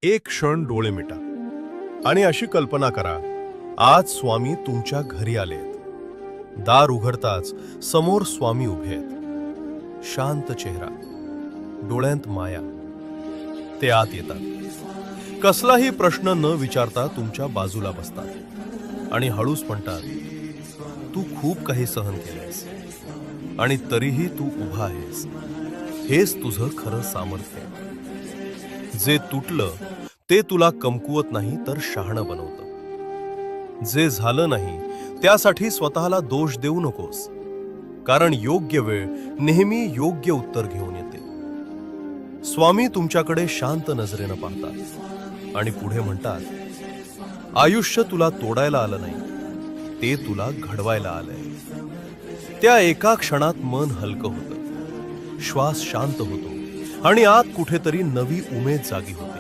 एक क्षण डोळे मिटा आणि अशी कल्पना करा, आज स्वामी तुमच्या घरी आलेत. दार उघडताच समोर स्वामी उभे आहेत. शांत चेहरा, डोळ्यांत माया. ते आत येतात. कसलाही प्रश्न न विचारता तुमच्या बाजूला बसतात आणि हळूच म्हणतात, तू खूप काही सहन केलेस आणि तरीही तू उभा आहेस. हेच तुझं खरं सामर्थ्य. जे तुटलं ते तुला कमकुवत नाही तर शहाणं बनवतं. जे झालं नाही त्यासाठी स्वतःला दोष देऊ नकोस, कारण योग्य वेळ नेहमी योग्य उत्तर घेऊन येते. स्वामी तुमच्याकडे शांत नजरेनं पाहतात आणि पुढे म्हणतात, आयुष्य तुला तोडायला आलं नाही, ते तुला घडवायला आलंय. त्या एका क्षणात मन हलकं होतं, श्वास शांत होतो आणि आत कुठेतरी नवी उमेद जागी होते.